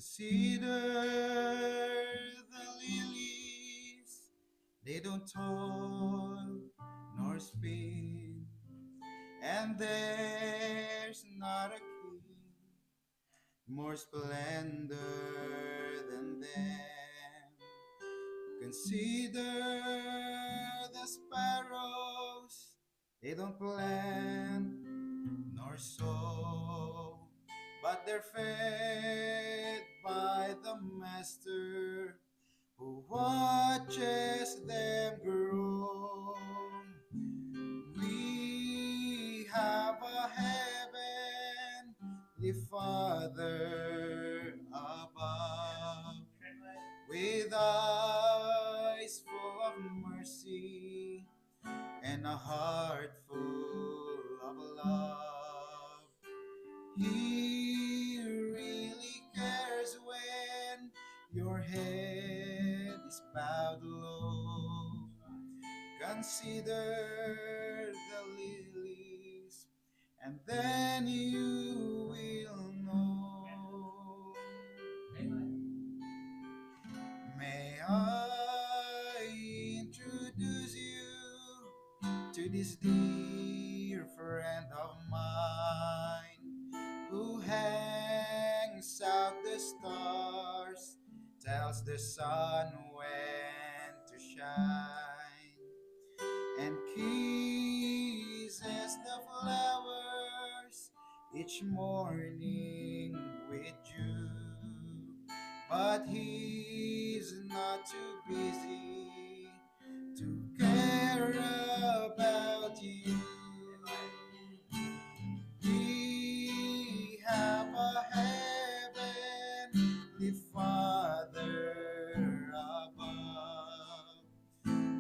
Consider the lilies, they don't toil nor spin, and there's not a king more splendor than them. Consider the sparrows, they don't plant nor sow, but they're fed by the master who watches them grow. We have a heavenly Father above, with eyes full of mercy and a heart full of love. He really cares when your head is bowed low. Consider the lilies, and then you will know. May I introduce you to this dear friend of mine who hangs out the stars, tells the sun when to shine, and kisses the flowers each morning with dew. But he's not too busy to care about you. We have a heavenly Father above,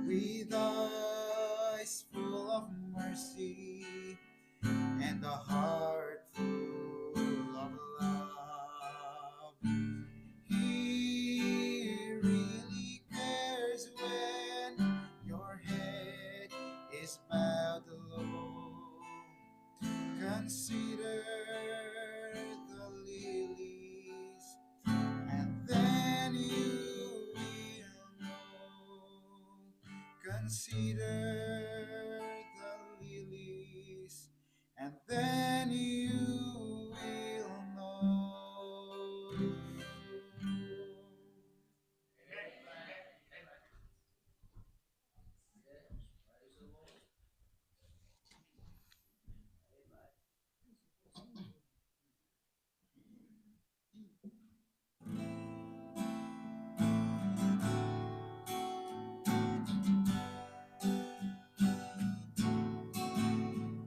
with eyes full of mercy and a heart full of love. He really cares when your head is bowed low. Consider the lilies, and then you will know. Consider the lilies, and then you will know.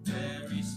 There is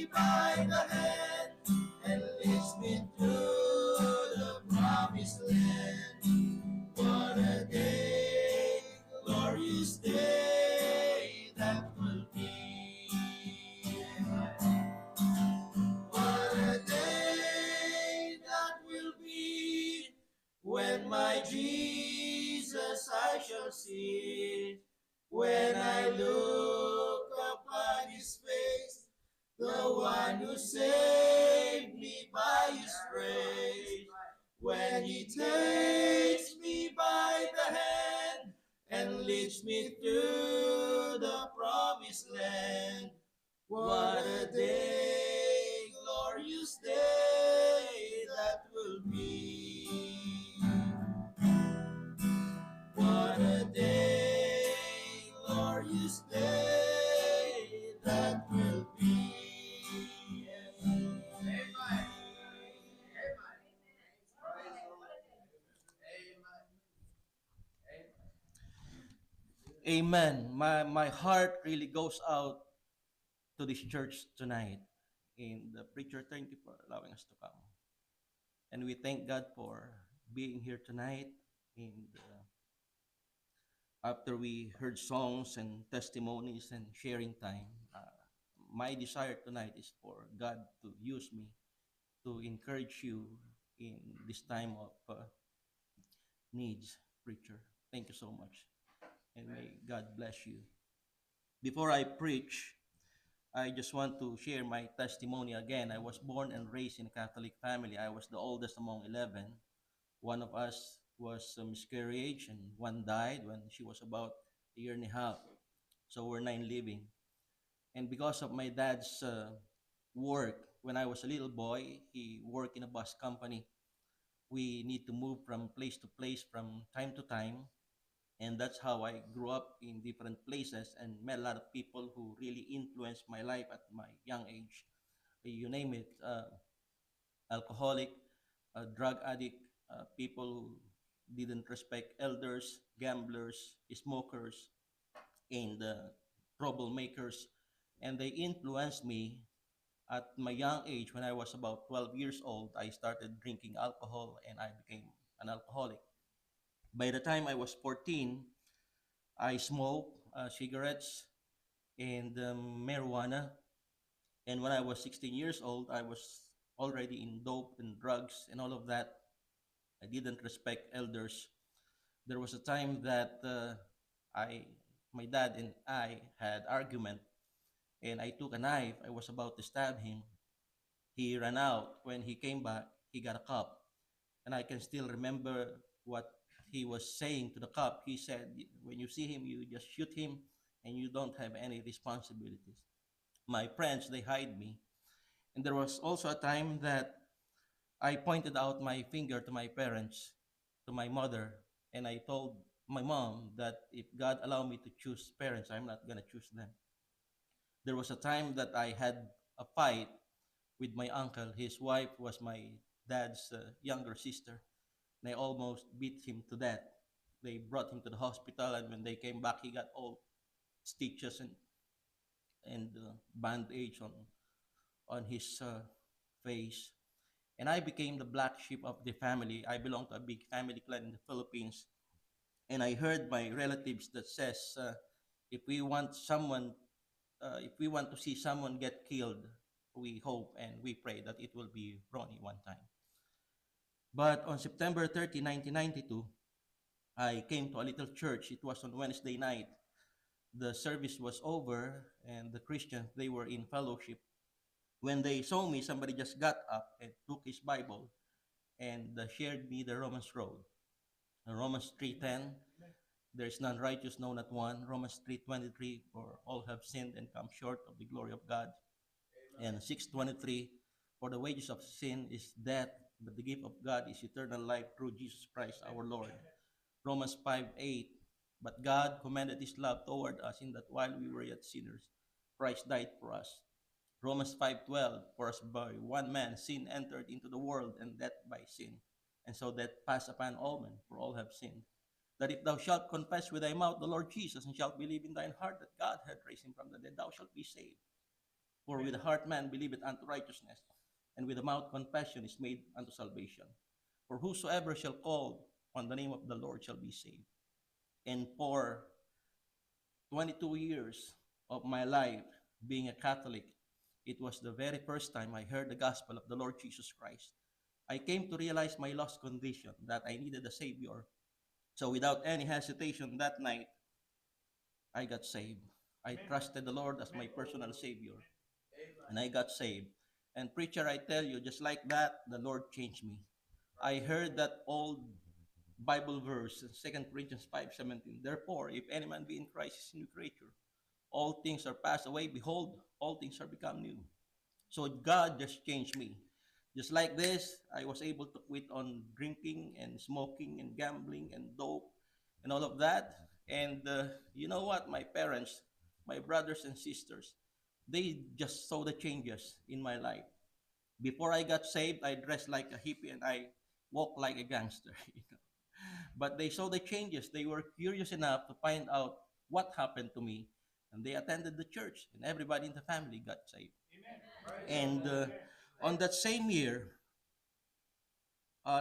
me by the hand and leads me to the promised land. What a day, glorious day that will be. What a day that will be when my Jesus I shall see. When I look upon his face, the one who saved me by his grace. When he takes me by the hand and leads me to the promised land. What a day, glorious day that will be. What a day, glorious day that will be. Amen. Amen. My heart really goes out to this church tonight. And the preacher, thank you for allowing us to come. And we thank God for being here tonight. And after we heard songs and testimonies and sharing time, my desire tonight is for God to use me to encourage you in this time of needs, preacher. Thank you so much. And may God bless you. Before I preach, I just want to share my testimony again. I was born and raised in a Catholic family. I was the oldest among 11. One of us was a miscarriage, and one died when she was about a year and a half. So we're 9 living. And because of my dad's work, when I was a little boy, he worked in a bus company. We need to move from place to place from time to time. And that's how I grew up in different places and met a lot of people who really influenced my life at my young age. You name it, alcoholic, drug addict, people who didn't respect elders, gamblers, smokers, and troublemakers. And they influenced me at my young age. When I was about 12 years old, I started drinking alcohol and I became an alcoholic. By the time I was 14, I smoked cigarettes and marijuana. And when I was 16 years old, I was already in dope and drugs and all of that. I didn't respect elders. There was a time that I, my dad and I had argument, and I took a knife. I was about to stab him. He ran out. When he came back, he got a cop, and I can still remember what he was saying to the cop. He said, "When you see him, you just shoot him, and you don't have any responsibilities." My friends, they hide me. And there was also a time that I pointed out my finger to my parents, to my mother, and I told my mom that if God allowed me to choose parents, I'm not going to choose them. There was a time that I had a fight with my uncle. His wife was my dad's younger sister, and I almost beat him to death. They brought him to the hospital, and when they came back, he got all stitches and bandage on his face. And I became the black sheep of the family. I belong to a big family clan in the Philippines, and I heard my relatives that says, if we want someone, if we want to see someone get killed, we hope and we pray that it will be Ronnie one time. But on September 30, 1992, I came to a little church. It was on Wednesday night. The service was over, and the Christians, they were in fellowship. When they saw me, somebody just got up and took his Bible and shared me the Romans road. Romans 3:10, there is none righteous, no, not one. Romans 3:23, for all have sinned and come short of the glory of God. And 6:23, for the wages of sin is death, but the gift of God is eternal life through Jesus Christ our Lord. Romans 5:8, but God commended his love toward us in that while we were yet sinners, Christ died for us. Romans 5:12, for as by one man sin entered into the world, and death by sin. And so death passed upon all men, for all have sinned. That if thou shalt confess with thy mouth the Lord Jesus, and shalt believe in thine heart that God hath raised him from the dead, thou shalt be saved. For with the heart man believeth unto righteousness, and with the mouth confession is made unto salvation. For whosoever shall call on the name of the Lord shall be saved. And for 22 years of my life being a Catholic, it was the very first time I heard the gospel of the Lord Jesus Christ. I came to realize my lost condition, that I needed a Savior. So without any hesitation that night, I got saved. I trusted the Lord as my personal Savior, and I got saved. And preacher, I tell you, just like that, the Lord changed me. I heard that old Bible verse, 2 Corinthians 5:17. Therefore, if any man be in Christ, is a new creature. All things are passed away. Behold, all things are become new. So God just changed me. Just like this, I was able to quit on drinking and smoking and gambling and dope and all of that. And you know what? My parents, my brothers and sisters, they just saw the changes in my life. Before I got saved, I dressed like a hippie and I walked like a gangster. But they saw the changes. They were curious enough to find out what happened to me. And they attended the church, and everybody in the family got saved. And on that same year,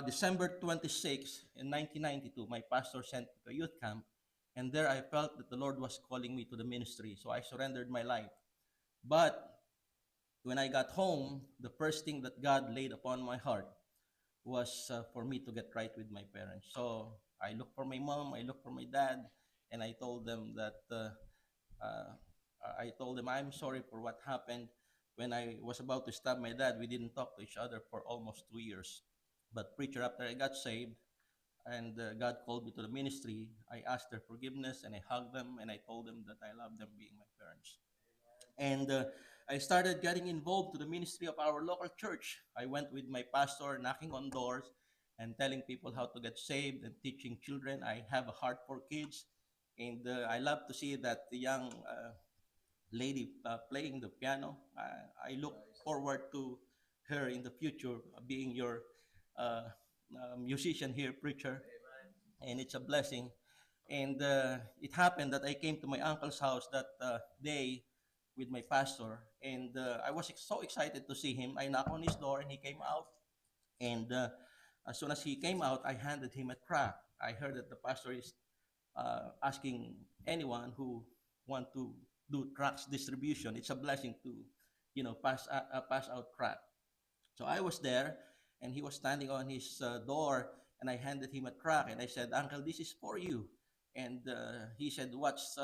December 26 in 1992, my pastor sent me to a youth camp, and there I felt that the Lord was calling me to the ministry, so I surrendered my life. But when I got home, the first thing that God laid upon my heart was for me to get right with my parents. So I looked for my mom, I looked for my dad, and I told them that uh, I'm sorry for what happened. When I was about to stab my dad, we didn't talk to each other for almost 2 years. But preacher, after I got saved and God called me to the ministry, I asked their forgiveness and I hugged them and I told them that I love them being my parents. And I started getting involved to the ministry of our local church. I went with my pastor knocking on doors and telling people how to get saved and teaching children. I have a heart for kids, and I love to see that the young lady playing the piano. I look forward to her in the future being your musician here, preacher, and it's a blessing. And it happened that I came to my uncle's house that day with my pastor, and I was so excited to see him. I knocked on his door, and he came out. And as soon as he came out, I handed him a tract. I heard that the pastor is asking anyone who want to do tracts distribution. It's a blessing to, pass out tract. So I was there, and he was standing on his door, and I handed him a tract, and I said, "Uncle, this is for you." And he said, "What's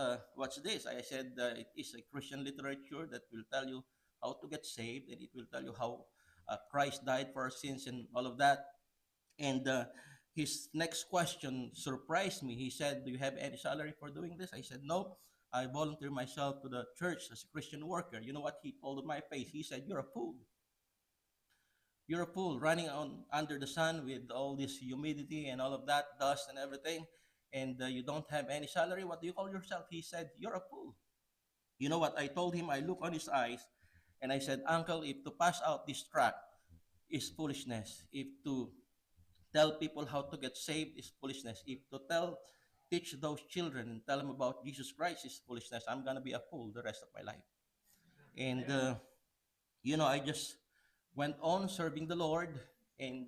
this?" I said, "It is a Christian literature that will tell you how to get saved, and it will tell you how Christ died for our sins and all of that." And his next question surprised me. He said, "Do you have any salary for doing this?" I said, "No. I volunteer myself to the church as a Christian worker." You know what he told my face? He said, "You're a fool. You're a fool running on under the sun with all this humidity and all of that dust and everything, and you don't have any salary. What do you call yourself?" He said, "You're a fool." You know what I told him? I looked on his eyes and I said, "Uncle, if to pass out this tract is foolishness, if to tell people how to get saved is foolishness, if to teach those children and tell them about Jesus Christ is foolishness, I'm gonna be a fool the rest of my life." And I just went on serving the Lord. And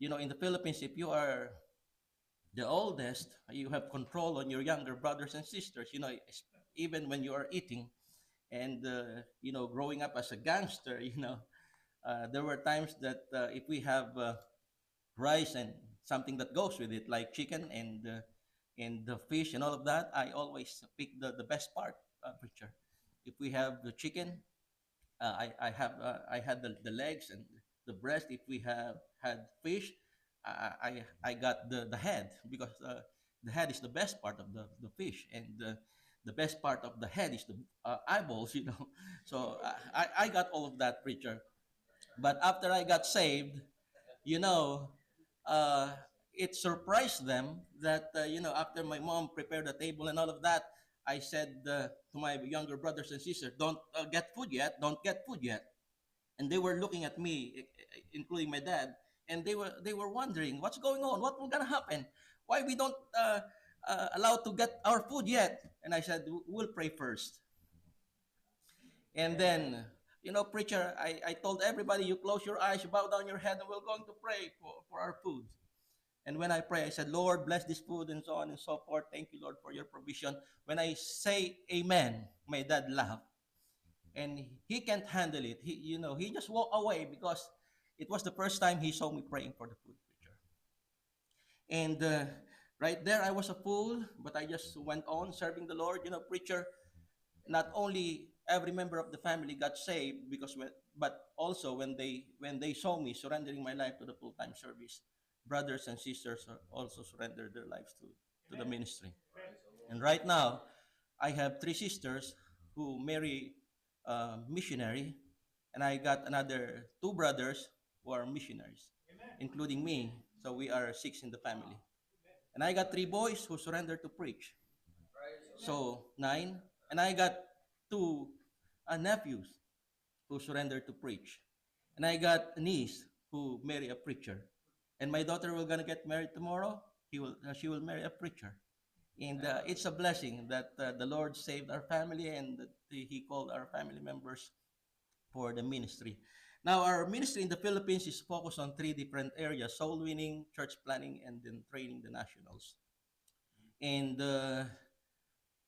in the Philippines, if you are the oldest, you have control on your younger brothers and sisters. Even when you are eating, and growing up as a gangster, there were times that if we have rice and something that goes with it, like chicken and the fish and all of that, I always pick the best part, preacher. If we have the chicken, I had the legs and the breast. If we have had fish, I got the head, because the head is the best part of the fish, and the best part of the head is the eyeballs. So I got all of that, preacher. But after I got saved, you know, uh, it surprised them that, after my mom prepared the table and all of that, I said to my younger brothers and sisters, "Don't get food yet, don't get food yet." And they were looking at me, including my dad, and they were wondering, what's going on? What will gonna happen? Why we don't allow to get our food yet? And I said, "We'll pray first." And then, preacher, I told everybody, you close your eyes, you bow down your head, and we're going to pray for our food. And when I pray, I said, Lord, bless this food and so on and so forth. Thank you, Lord, for your provision. When I say amen, my dad laughed. And he can't handle it. He just walked away because it was the first time he saw me praying for the food, preacher. And right there, I was a fool, but I just went on serving the Lord. Preacher, not only every member of the family got saved but also when they saw me surrendering my life to the full-time service, brothers and sisters also surrendered their lives to the ministry. And right now, I have three sisters who marry missionary, and I got another two brothers who are missionaries, including me. So we are six in the family. And I got three boys who surrendered to preach. So nine. And I got two nephews who surrendered to preach. And I got a niece who marry a preacher. And my daughter will gonna get married tomorrow. She will marry a preacher. And it's a blessing that the Lord saved our family and that He called our family members for the ministry. Now, our ministry in the Philippines is focused on three different areas: soul winning, church planning, and then training the nationals. And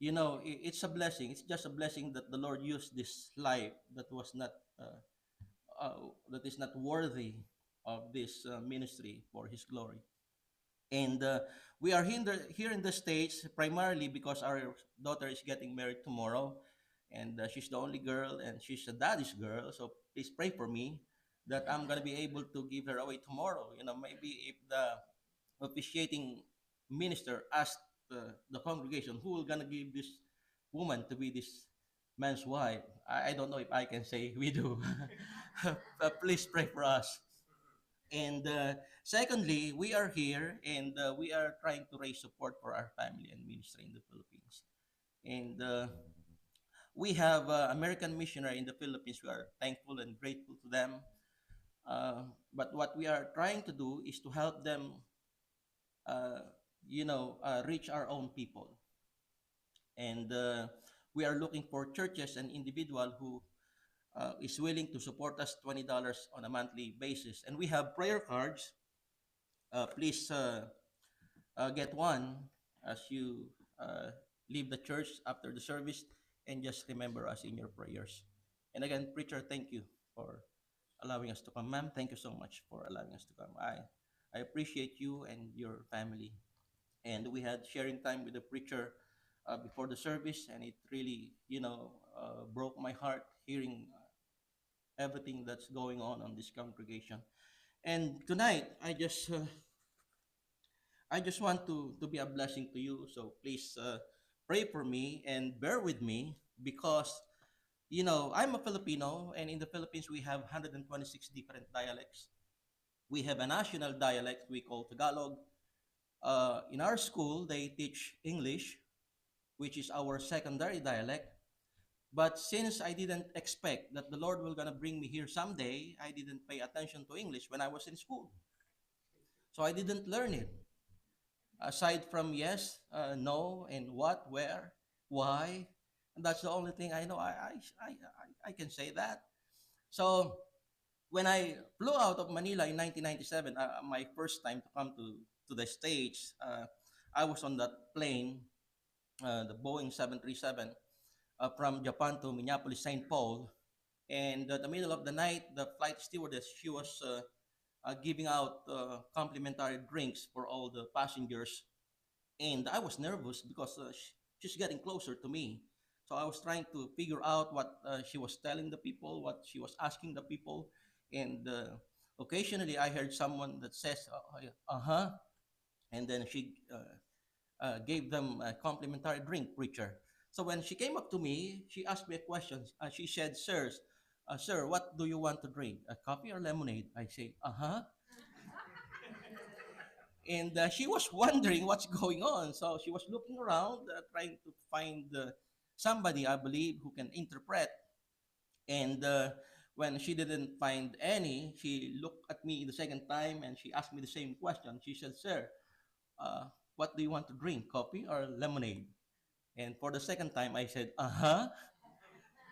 it's a blessing. It's just a blessing that the Lord used this life uh, that is not worthy of this ministry for His glory. And we are here in the States primarily because our daughter is getting married tomorrow, and she's the only girl, and she's a daddy's girl. So please pray for me that I'm gonna be able to give her away tomorrow. Maybe if the officiating minister asked the congregation who will gonna give this woman to be this man's wife, I don't know if I can say we do. Please pray for us. And secondly, we are here and we are trying to raise support for our family and ministry in the Philippines. And we have American missionary in the Philippines. We are thankful and grateful to them. But what we are trying to do is to help them, reach our own people. And we are looking for churches and individual who is willing to support us $20 on a monthly basis. And we have prayer cards. Please get one as you uh, leave the church after the service, and just remember us in your prayers. And again, preacher, thank you for allowing us to come. Ma'am, thank you so much for allowing us to come. I appreciate you and your family. And we had sharing time with the preacher before the service, and it really, broke my heart hearing everything that's going on this congregation. And tonight, I just want to be a blessing to you. So please pray for me and bear with me because, I'm a Filipino, and in the Philippines, we have 126 different dialects. We have a national dialect we call Tagalog. In our school, they teach English, which is our secondary dialect. But since I didn't expect that the Lord will gonna bring me here someday, I didn't pay attention to English when I was in school. So I didn't learn it. Aside from yes, no, and what, where, why, and that's the only thing I know. I can say that. So when I flew out of Manila in 1997, my first time to come to the States, I was on that plane, the Boeing 737, from Japan to Minneapolis, St. Paul. And the middle of the night, the flight stewardess, she was giving out complimentary drinks for all the passengers. And I was nervous because she's getting closer to me. So I was trying to figure out what she was telling the people, what she was asking the people. And occasionally I heard someone that says, uh-huh. And then she gave them a complimentary drink, preacher. So when she came up to me, she asked me a question. She said, sir, what do you want to drink? A coffee or lemonade? I say, uh-huh. And she was wondering what's going on. So she was looking around, trying to find somebody, I believe, who can interpret. And when she didn't find any, she looked at me the second time and she asked me the same question. She said, sir, what do you want to drink, coffee or lemonade? And for the second time, I said, uh huh.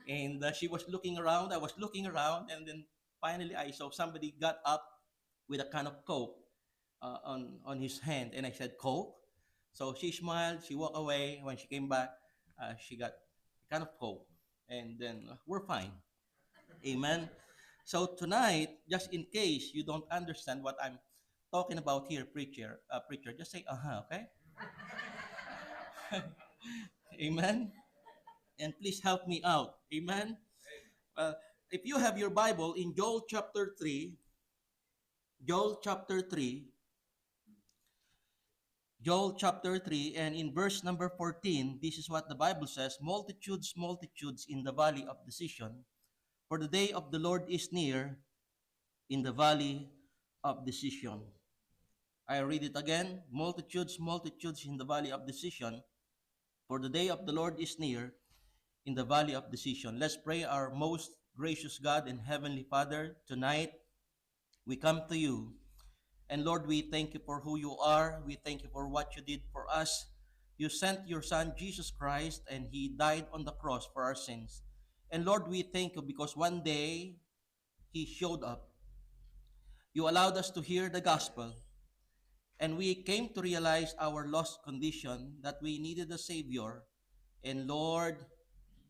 And she was looking around. I was looking around, and then finally I saw somebody got up with a can of Coke on his hand, and I said, "Coke." So she smiled. She walked away. When she came back, she got a can of Coke, and then we're fine. Amen. So tonight, just in case you don't understand what I'm talking about here, preacher, just say okay. Amen. And please help me out. Amen. Uh, if you have your Bible in Joel chapter 3, Joel chapter 3, and in verse number 14, this is what the Bible says: multitudes, multitudes in the valley of decision, for the day of the Lord is near in the valley of decision. I read it again: multitudes, multitudes in the valley of decision, for the day of the Lord is near in the valley of decision. Let's pray. Our most gracious God and Heavenly Father, tonight we come to you. And Lord, we thank you for who you are. We thank you for what you did for us. You sent your Son, Jesus Christ, and he died on the cross for our sins. And Lord, we thank you because one day he showed up. You allowed us to hear the gospel, and we came to realize our lost condition, that we needed a Savior. And Lord,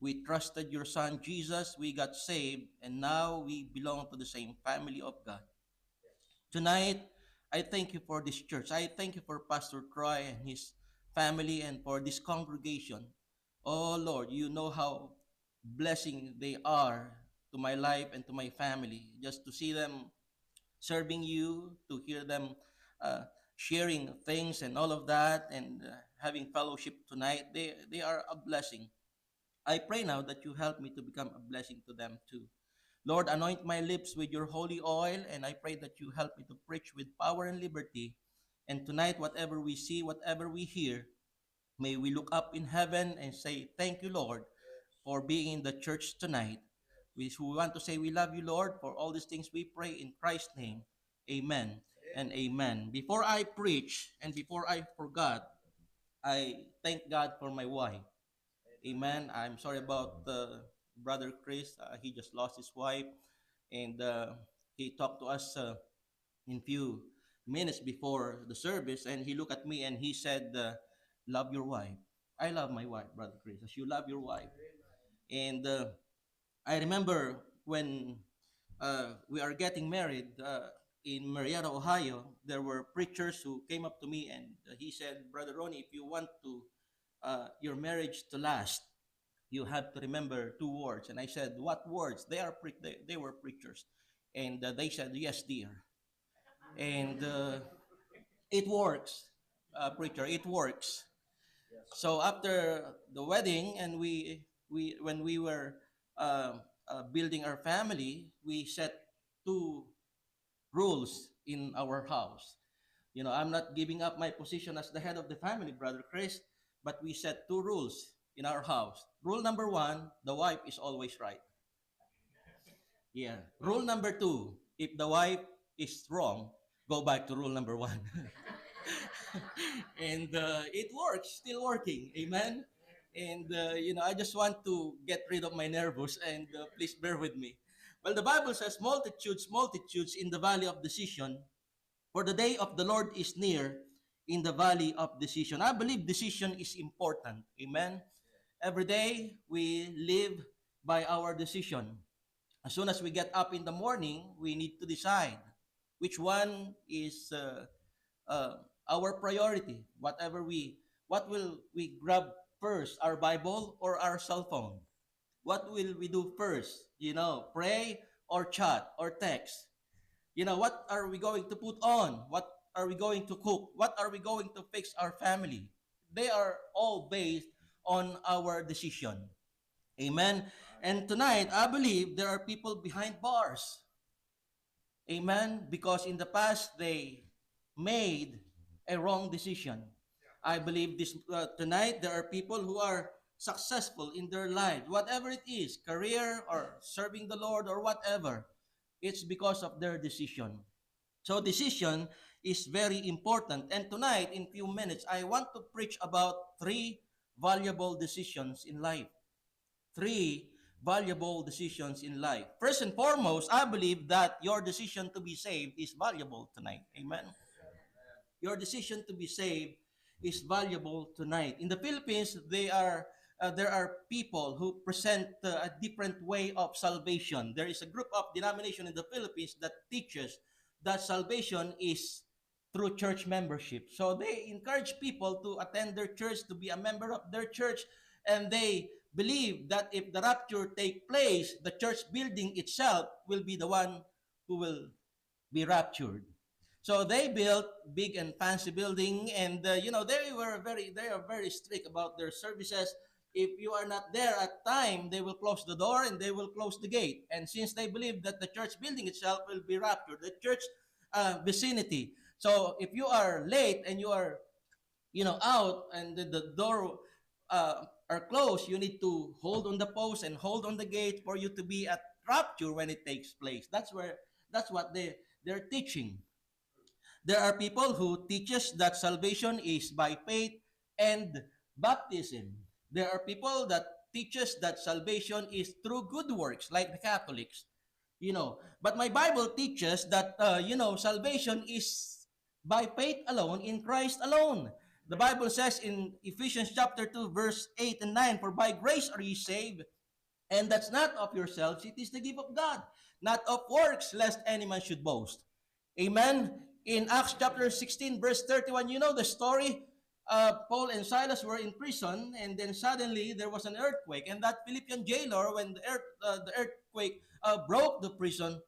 we trusted your Son, Jesus. We got saved, and now we belong to the same family of God. Tonight, I thank you for this church. I thank you for Pastor Troy and his family and for this congregation. Oh Lord, you know how blessing they are to my life and to my family. Just to see them serving you, to hear them uh, sharing things and all of that, and having fellowship tonight, they are a blessing. I pray now that you help me to become a blessing to them too. Lord, anoint my lips with your holy oil, and I pray that you help me to preach with power and liberty. And tonight, whatever we see, whatever we hear, may we look up in heaven and say, thank you, Lord, for being in the church tonight. We want to say we love you, Lord. For all these things we pray in Christ's name. Amen and amen. Before I preach and before I forgot, I thank God for my wife. Amen. I'm sorry about Brother Chris. He just lost his wife, and he talked to us in few minutes before the service, and he looked at me and he said, "Love your wife." I love my wife, Brother Chris, as you love your wife. And I remember when we are getting married in Marietta, Ohio, there were preachers who came up to me and he said, "Brother Ronnie, if you want to your marriage to last, you have to remember two words." And I said, "What words?" They were preachers, and they said, "Yes, dear." And it works, preacher. It works. So after the wedding, and we when we were building our family, we set two rules in our house. You know, I'm not giving up my position as the head of the family, Brother Chris, but we set two rules in our house. Rule number one: the wife is always right. Yeah. Rule number two: if the wife is wrong, go back to rule number one. And it works, still working. Amen. And I just want to get rid of my nervous, and please bear with me. Well, the Bible says, multitudes, multitudes in the valley of decision, for the day of the Lord is near in the valley of decision. I believe decision is important. Amen. Every day we live by our decision. As soon as we get up in the morning, we need to decide which one is uh, our priority. What will we grab first, our Bible or our cell phone? What will we do first? Pray or chat or text? What are we going to put on? What are we going to cook? What are we going to fix our family? They are all based on our decision. Amen. And tonight, I believe there are people behind bars. Amen. Because in the past, they made a wrong decision. I believe this tonight, there are people who are successful in their life, whatever it is, career or serving the Lord or whatever. It's because of their decision. So decision is very important. And tonight, in few minutes, I want to preach about three valuable decisions in life. Three valuable decisions in life. First and foremost, I believe that your decision to be saved is valuable tonight. Amen. Your decision to be saved is valuable tonight. In the Philippines, there are people who present a different way of salvation. There is a group of denomination in the Philippines that teaches that salvation is through church membership. So they encourage people to attend their church, to be a member of their church, and they believe that if the rapture take place, the church building itself will be the one who will be raptured. So they built big and fancy building, and they are very strict about their services. If you are not there at time, they will close the door and they will close the gate. And since they believe that the church building itself will be raptured, the church vicinity. So if you are late and you are out and the door are closed, you need to hold on the post and hold on the gate for you to be at rapture when it takes place. That's what they're teaching. There are people who teaches that salvation is by faith and baptism. There are people that teaches that salvation is through good works, like the Catholics. But my Bible teaches that salvation is by faith alone in Christ alone. The Bible says in Ephesians chapter 2 verse 8 and 9, for by grace are ye saved, and that's not of yourselves, it is the gift of God, not of works, lest any man should boast. Amen. In Acts chapter 16 verse 31, you know the story. Paul and Silas were in prison, and then suddenly there was an earthquake, and that Philippian jailer, when the earthquake broke the prison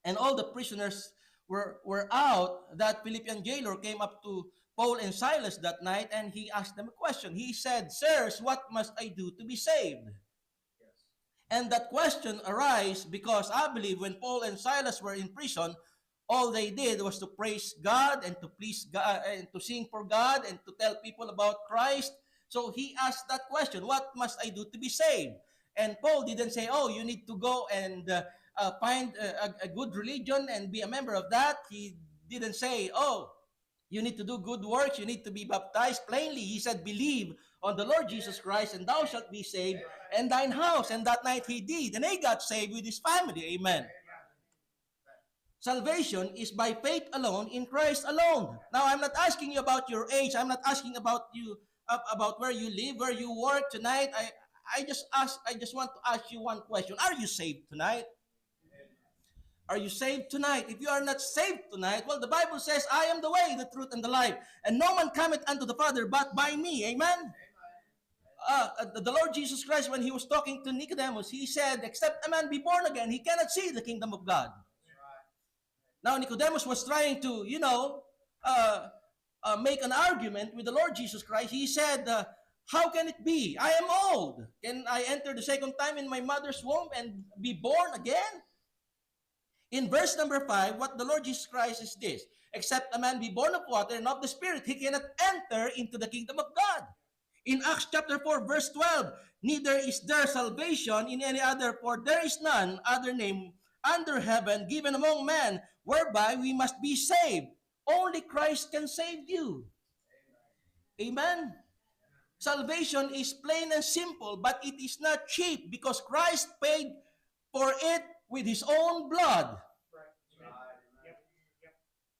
and all the prisoners were out, that Philippian jailer came up to Paul and Silas that night, and he asked them a question. He said, sirs, what must I do to be saved? And that question arose because I believe when Paul and Silas were in prison, all they did was to praise God and to please God and to sing for God and to tell people about Christ. So he asked that question, what must I do to be saved? And Paul didn't say, oh, you need to go and find a good religion and be a member of that. He didn't say, oh, you need to do good works, you need to be baptized. Plainly, he said, believe on the Lord Jesus Christ and thou shalt be saved and thine house. And that night he did. And he got saved with his family. Amen. Salvation is by faith alone in Christ alone. Now, I'm not asking you about your age. I'm not asking about you about where you live, where you work tonight. I just want to ask you one question. Are you saved tonight? Are you saved tonight? If you are not saved tonight, well, the Bible says, I am the way, the truth, and the life. And no man cometh unto the Father but by me. Amen? The Lord Jesus Christ, when he was talking to Nicodemus, he said, except a man be born again, he cannot see the kingdom of God. Now, Nicodemus was trying to, make an argument with the Lord Jesus Christ. He said, how can it be? I am old. Can I enter the second time in my mother's womb and be born again? In verse number 5, what the Lord Jesus Christ is this: except a man be born of water and of the Spirit, he cannot enter into the kingdom of God. In Acts chapter 4, verse 12, neither is there salvation in any other, for there is none other name under heaven given among men whereby we must be saved. Only Christ can save you. Amen. Salvation is plain and simple, but it is not cheap because Christ paid for it with his own blood.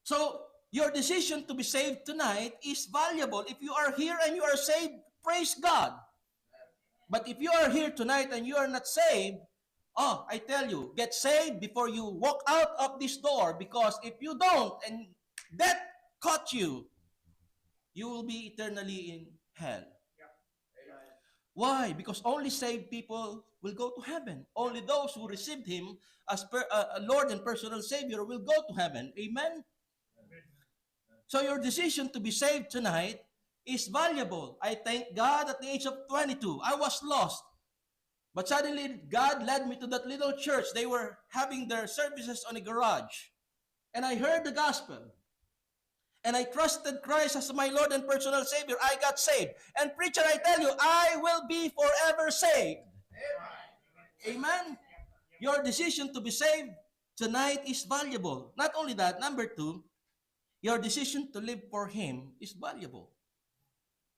So, your decision to be saved tonight is valuable. If you are here and you are saved, praise God. But if you are here tonight and you are not saved, I tell you, get saved before you walk out of this door, because if you don't and death caught you, you will be eternally in hell. Why? Because only saved people will go to heaven. Only those who received him as a Lord and personal Savior will go to heaven. Amen? So your decision to be saved tonight is valuable. I thank God at the age of 22, I was lost. But suddenly, God led me to that little church. They were having their services on a garage. And I heard the gospel. And I trusted Christ as my Lord and personal Savior. I got saved. And preacher, I tell you, I will be forever saved. Amen? Your decision to be saved tonight is valuable. Not only that, number 2, your decision to live for him is valuable.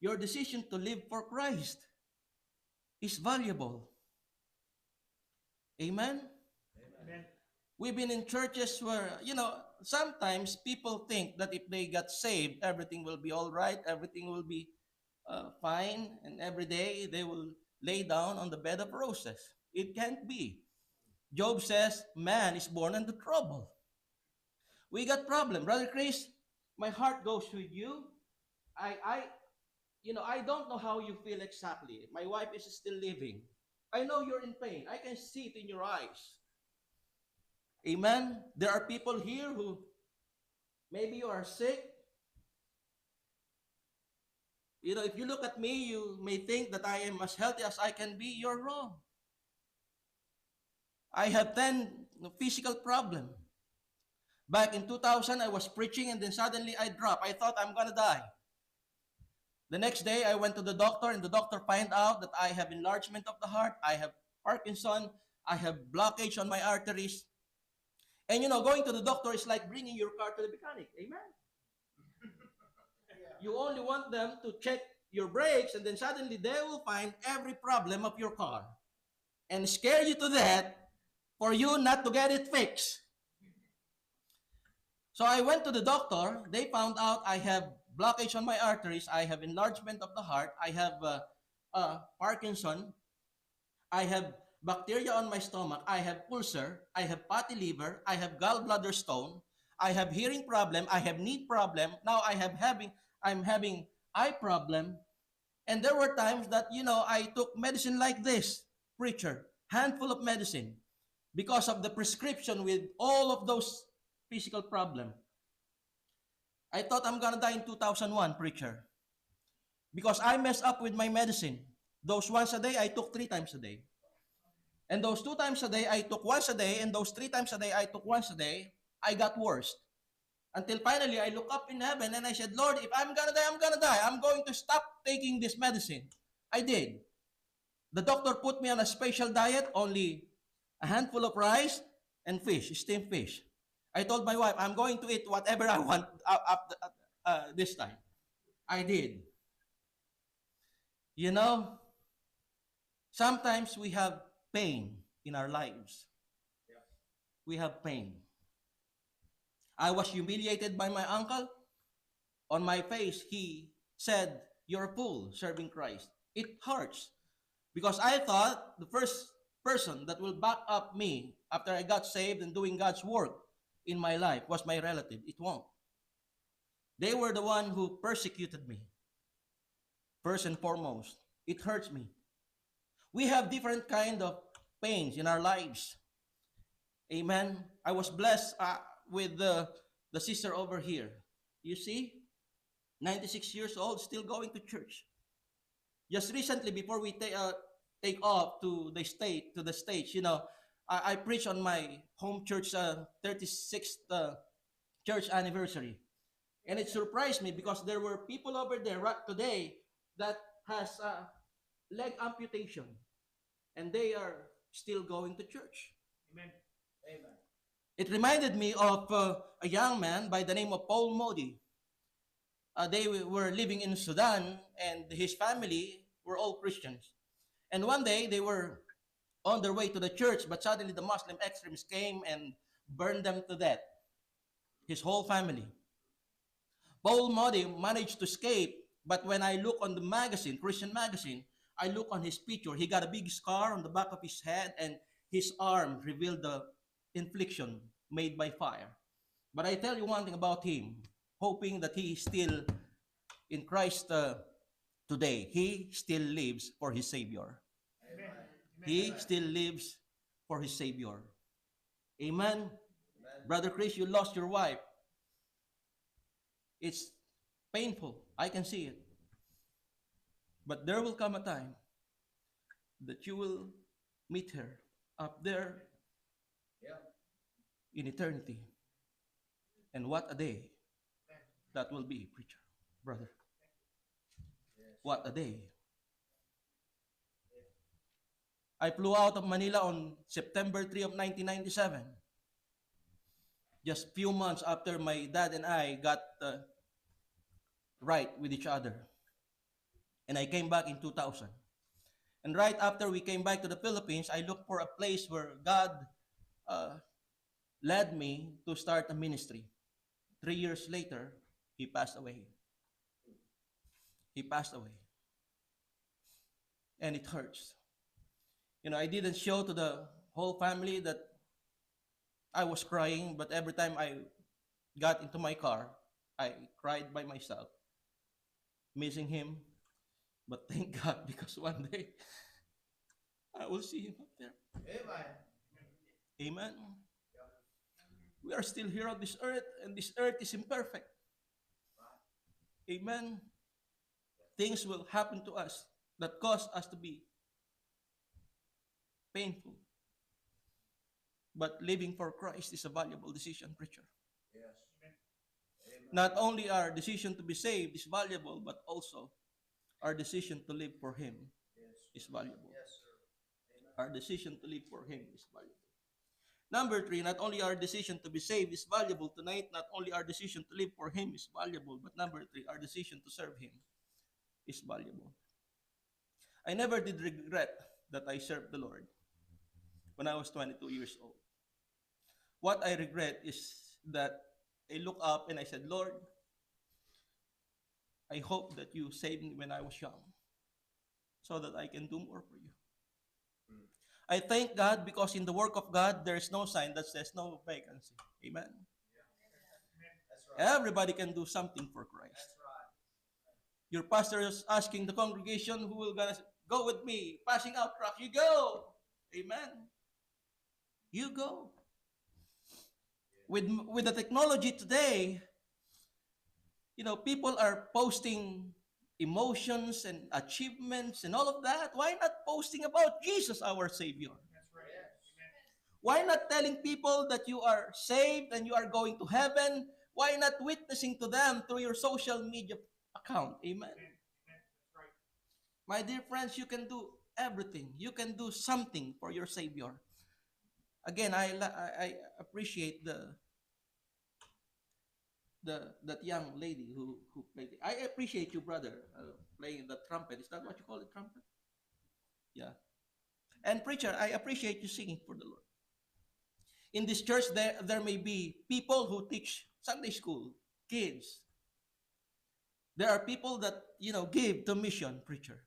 Your decision to live for Christ is valuable. Amen? Amen. We've been in churches where, sometimes people think that if they got saved, everything will be all right, everything will be fine, and every day they will lay down on the bed of roses. It can't be. Job says, man is born into trouble. We got problem. Brother Chris, my heart goes with you. I I don't know how you feel exactly. My wife is still living. I know you're in pain. I can see it in your eyes. Amen. There are people here who maybe you are sick. If you look at me, you may think that I am as healthy as I can be. You're wrong. I have 10 physical problem. Back in 2000, I was preaching and then suddenly I dropped. I thought I'm going to die. The next day, I went to the doctor and the doctor find out that I have enlargement of the heart. I have Parkinson. I have blockage on my arteries. And going to the doctor is like bringing your car to the mechanic. Amen? You only want them to check your brakes and then suddenly they will find every problem of your car and scare you to death for you not to get it fixed. So I went to the doctor. They found out I have blockage on my arteries. I have enlargement of the heart. I have Parkinson. I have bacteria on my stomach. I have ulcer. I have fatty liver. I have gallbladder stone. I have hearing problem. I have knee problem. Now I'm having eye problem. And there were times that, I took medicine like this, preacher, handful of medicine, because of the prescription with all of those physical problem. I thought I'm gonna die in 2001, preacher, because I messed up with my medicine. Those once a day, I took 3 times a day. And those 2 times a day, I took once a day. And those 3 times a day, I took once a day. I got worse. Until finally, I look up in heaven and I said, Lord, if I'm gonna die, I'm gonna die. I'm going to stop taking this medicine. I did. The doctor put me on a special diet, only a handful of rice and fish, steamed fish. I told my wife, I'm going to eat whatever I want this time. I did. Sometimes we have pain in our lives. We have pain. I was humiliated by my uncle. On my face, he said, you're a fool serving Christ. It hurts because I thought the first person that will back up me after I got saved and doing God's work in my life was my relative. It won't. They were the one who persecuted me. First and foremost, it hurts me. We have different kind of pains in our lives. Amen. I was blessed with the sister over here. You see, 96 years old, still going to church. Just recently, before we take off to the stage, I preached on my home church 36th church anniversary. And it surprised me because there were people over there right today that has leg amputation. And they are still going to church. Amen. Amen. It reminded me of a young man by the name of Paul Modi. They were living in Sudan, and his family were all Christians. And one day, they were on their way to the church, but suddenly the Muslim extremists came and burned them to death. His whole family. Paul Modi managed to escape, but when I look on the magazine, Christian magazine, I look on his picture. He got a big scar on the back of his head, and his arm revealed the infliction made by fire. But I tell you one thing about him, hoping that he is still in Christ today. He still lives for his Savior. Amen. He still lives for his Savior. Amen. Brother Chris, you lost your wife. It's painful. I can see it. But there will come a time that you will meet her up there in eternity. And what a day that will be, preacher, brother. What a day. I flew out of Manila on September 3 of 1997. Just few months after my dad and I got right with each other. And I came back in 2000. And right after we came back to the Philippines, I looked for a place where God uh, led me to start a ministry. 3 years later, he passed away. He passed away. And it hurts. I didn't show to the whole family that I was crying, but every time I got into my car, I cried by myself, missing him. But thank God, because one day I will see him up there. Amen. Amen. We are still here on this earth, and this earth is imperfect. Amen. Things will happen to us that cause us to be painful. But living for Christ is a valuable decision, preacher. Yes. Amen. Not only our decision to be saved is valuable, but also our decision to live for Him is valuable. Yes, sir. Amen. Our decision to live for Him is valuable. Number 3, not only our decision to be saved is valuable tonight, not only our decision to live for Him is valuable, but number 3, our decision to serve Him is valuable. I never did regret that I served the Lord when I was 22 years old. What I regret is that I look up and I said, Lord, I hope that you saved me when I was young so that I can do more for you. I thank God because in the work of God, there is no sign that says no vacancy. Amen. That's right. Everybody can do something for Christ. That's right. Your pastor is asking the congregation who will gonna go with me, passing out truck. You go. Amen. You go. With the technology today, people are posting emotions and achievements and all of that. Why not posting about Jesus, our Savior? That's right. Amen. Why not telling people that you are saved and you are going to heaven? Why not witnessing to them through your social media account? Amen. That's right. My dear friends, you can do everything. You can do something for your Savior. Again, I appreciate that young lady who played. I appreciate you, brother, playing the trumpet. Is that what you call it, trumpet? Yeah. And preacher, I appreciate you singing for the Lord. In this church, there may be people who teach Sunday school, kids. There are people that give to mission, preacher.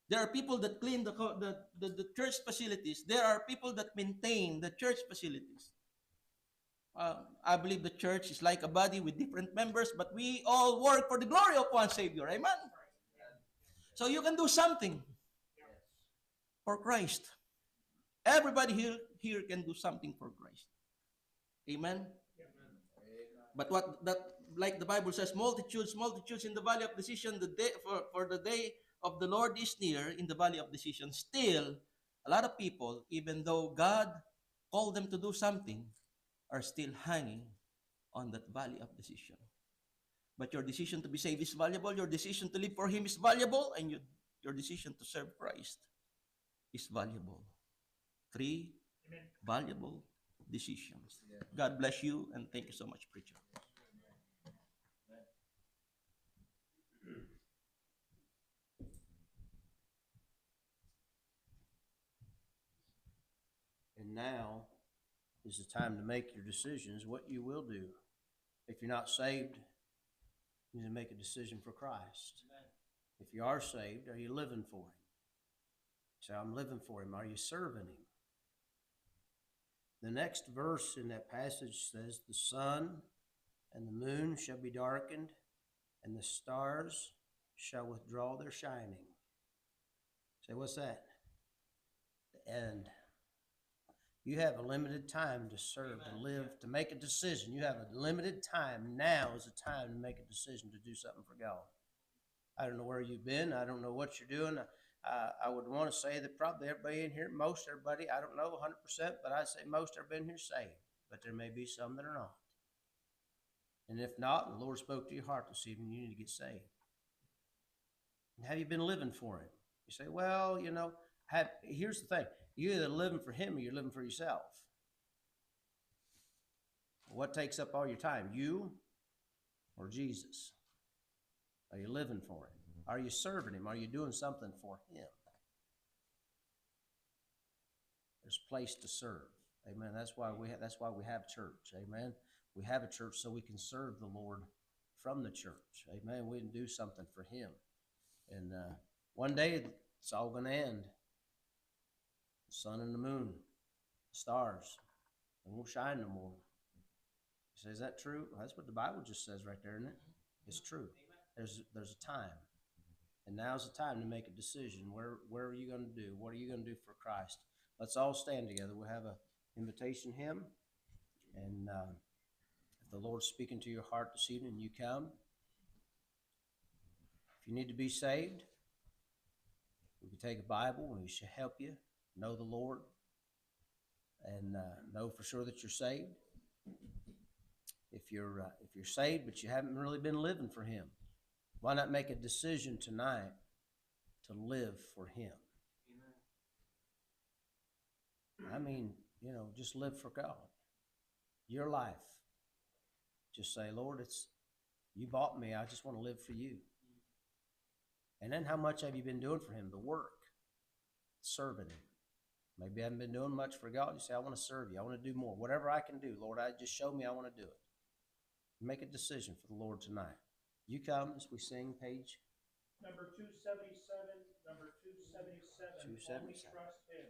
There are people that clean the church facilities. There are people that maintain the church facilities. I believe the church is like a body with different members, but we all work for the glory of one Savior. Amen? So you can do something for Christ. Everybody here can do something for Christ. Amen? But like the Bible says, multitudes in the valley of decision, for the day of the Lord is near in the valley of decision. Still, a lot of people, even though God called them to do something, are still hanging on that valley of decision. But your decision to be saved is valuable. Your decision to live for Him is valuable. And your decision to serve Christ is valuable. 3 Amen. valuable decisions. God bless you, and thank you so much, preacher. And now is the time to make your decisions, what you will do. If you're not saved, you need to make a decision for Christ. If you are saved, are you living for Him? Say, I'm living for Him. Are you serving Him? The next verse in that passage says, the sun and the moon shall be darkened, and the stars shall withdraw their shining. Say, what's that? The end. You have a limited time to serve, to live, to make a decision. You have a limited time. Now is the time to make a decision to do something for God. I don't know where you've been. I don't know what you're doing. I would want to say that probably everybody in here, most everybody, I don't know 100%, but I'd say most everybody in here saved. But there may be some that are not. And if not, and the Lord spoke to your heart this evening, you need to get saved. And have you been living for Him? You say, well, here's the thing. You're either living for Him or you're living for yourself. What takes up all your time? You or Jesus? Are you living for Him? Are you serving Him? Are you doing something for Him? There's a place to serve. Amen. That's why we have church. Amen. We have a church so we can serve the Lord from the church. Amen. We can do something for Him. And one day it's all going to end. The sun and the moon, the stars, they won't shine no more. You say, is that true? Well, that's what the Bible just says right there, isn't it? It's true. There's a time. And now's the time to make a decision. Where are you going to do? What are you going to do for Christ? Let's all stand together. We'll have an invitation hymn. And if the Lord's speaking to your heart this evening, you come. If you need to be saved, we can take a Bible and we should help you know the Lord and know for sure that you're saved. If you're saved but you haven't really been living for Him, why not make a decision tonight to live for Him? I mean, just live for God. Your life. Just say, Lord, you bought me. I just want to live for you. And then how much have you been doing for Him? The work. Serving Him. Maybe I haven't been doing much for God. You say, I want to serve you. I want to do more. Whatever I can do, Lord, just show me I want to do it. Make a decision for the Lord tonight. You come as we sing page Number 277, number 277. 277. Only trust Him.